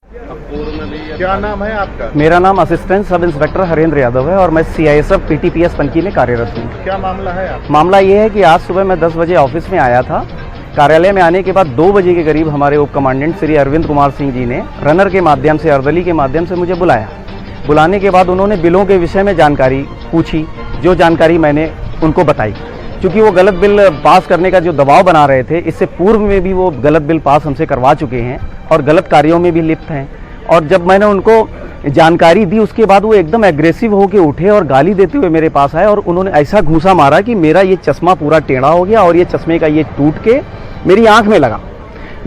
क्या नाम है आपका? मेरा नाम assistant sub inspector Harendra Yadav है और मैं CISF PTPS पंकी में कार्यरत हूँ। क्या मामला है आप? मामला ये है कि आज सुबह मैं 10 बजे ऑफिस में आया था। कार्यालय में आने के बाद 2 बजे के करीब हमारे उप कमांडेंट श्री अरविंद कुमार सिंह जी ने रनर के माध्यम से, अर्दली के माध्यम से मुझे बुलाया। बुलाने के बाद उन्होंने बिलों के विषय में जानकारी पूछी, जो जानकारी मैंने उनको बताई। क्योंकि वो गलत बिल पास करने का जो दबाव बना रहे थे, इससे पूर्व में भी वो गलत बिल पास हमसे करवा चुके हैं और गलत कार्यों में भी लिप्त हैं। और जब मैंने उनको जानकारी दी, उसके बाद वो एकदम एग्रेसिव होके उठे और गाली देते हुए मेरे पास आए और उन्होंने ऐसा घूंसा मारा कि मेरा ये चश्मा पूरा टेढ़ा हो गया और ये चश्मे का ये टूट के मेरी आंख में लगा।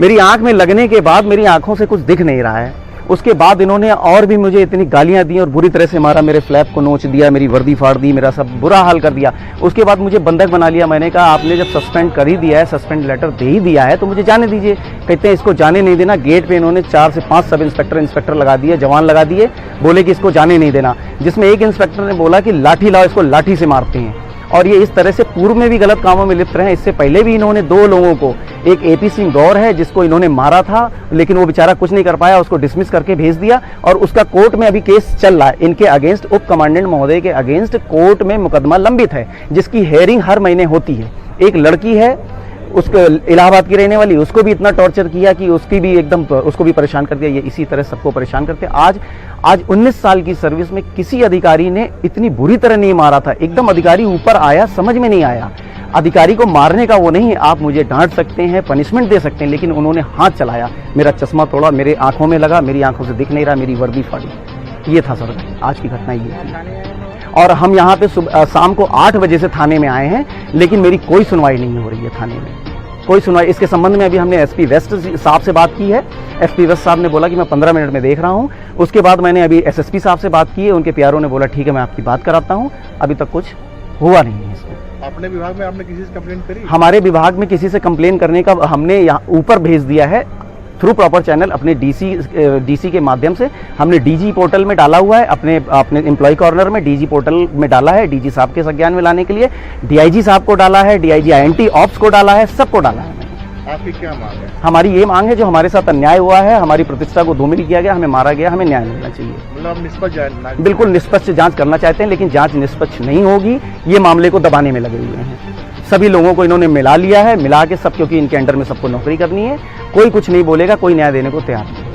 मेरी आंख में लगने के बाद मेरी आंखों से कुछ दिख नहीं रहा है। उसके बाद इन्होंने और भी मुझे इतनी गालियां दी और बुरी तरह से मारा, मेरे फ्लैप को नोच दिया, मेरी वर्दी फाड़ दी, मेरा सब बुरा हाल कर दिया। उसके बाद मुझे बंधक बना लिया। मैंने कहा आपने जब सस्पेंड कर ही दिया है, सस्पेंड लेटर दे ही दिया है, तो मुझे जाने दीजिए। कहते हैं इसको जाने नहीं देना। गेट पे इन्होंने 4 से 5 सब इंस्पेक्टर लगा दिए, जवान लगा दिए, बोले कि इसको जाने नहीं देना। जिसमें एक इंस्पेक्टर ने बोला कि लाठी लाओ, इसको लाठी से मारते हैं। और ये इस तरह से पूर्व में भी गलत कामों में लिप्त रहे हैं। इससे पहले भी इन्होंने 2 लोगों को, एक AP सिंह गौर है जिसको इन्होंने मारा था, लेकिन वो बेचारा कुछ नहीं कर पाया, उसको डिसमिस करके भेज दिया और उसका कोर्ट में अभी केस चल रहा है। इनके अगेंस्ट, उप कमांडेंट महोदय के अगेंस्ट कोर्ट में मुकदमा लंबित है, जिसकी हेयरिंग हर महीने होती है। एक लड़की है, उसको इलाहाबाद की रहने वाली, उसको भी इतना टॉर्चर किया कि उसकी भी एकदम, उसको भी परेशान कर दिया। ये इसी तरह सबको परेशान करते। आज 19 साल की सर्विस में किसी अधिकारी ने इतनी बुरी तरह नहीं मारा था। एकदम अधिकारी ऊपर आया, समझ में नहीं आया। अधिकारी को मारने का वो नहीं, आप मुझे डांट सकते हैं, पनिशमेंट दे सकते हैं, लेकिन उन्होंने हाथ चलाया, मेरा चश्मा तोड़ा, मेरे आंखों में लगा, मेरी आंखों से दिख नहीं रहा, मेरी वर्दी फाड़ी। ये था सर, आज की घटना ये थी। और हम यहाँ पे शाम को 8 बजे से थाने में आए हैं, लेकिन मेरी कोई सुनवाई नहीं हो रही है थाने में, कोई सुनवाई। इसके संबंध में अभी हमने SP वेस्ट साहब से बात की है। SP वेस्ट साहब ने बोला कि मैं 15 मिनट में देख रहा हूं। उसके बाद मैंने अभी SSP साहब से बात की है, उनके PRO ने बोला ठीक है मैं आपकी बात कराता हूं। अभी तक कुछ हुआ नहीं है इसमें। अपने विभाग में आपने किसी से कंप्लेंट करी? हमारे विभाग में किसी से कंप्लेन करने का हमने यहाँ ऊपर भेज दिया है, थ्रू प्रॉपर चैनल, अपने DC के माध्यम से हमने DG पोर्टल में डाला हुआ है, अपने एम्प्लॉय कॉर्नर में DG पोर्टल में डाला है, DG साहब के संज्ञान में लाने के लिए, DIG साहब को डाला है, DIG INT ऑप्स को डाला है, सबको डाला है। आपकी क्या मांग है? हमारी ये मांग है, जो हमारे साथ अन्याय हुआ है, हमारी प्रतिष्ठा को धूमिल किया गया, हमें मारा गया, हमें न्याय मिलना चाहिए। मतलब निष्पक्ष जांच? बिल्कुल निष्पक्ष जांच करना चाहते हैं, लेकिन जांच निष्पक्ष नहीं होगी। ये मामले को दबाने में लगे हुए हैं। सभी लोगों को इन्होंने मिला लिया है, मिला के सब, क्योंकि इनके अंडर में सबको नौकरी करनी है। कोई कुछ नहीं बोलेगा, कोई न्याय देने को तैयार नहीं।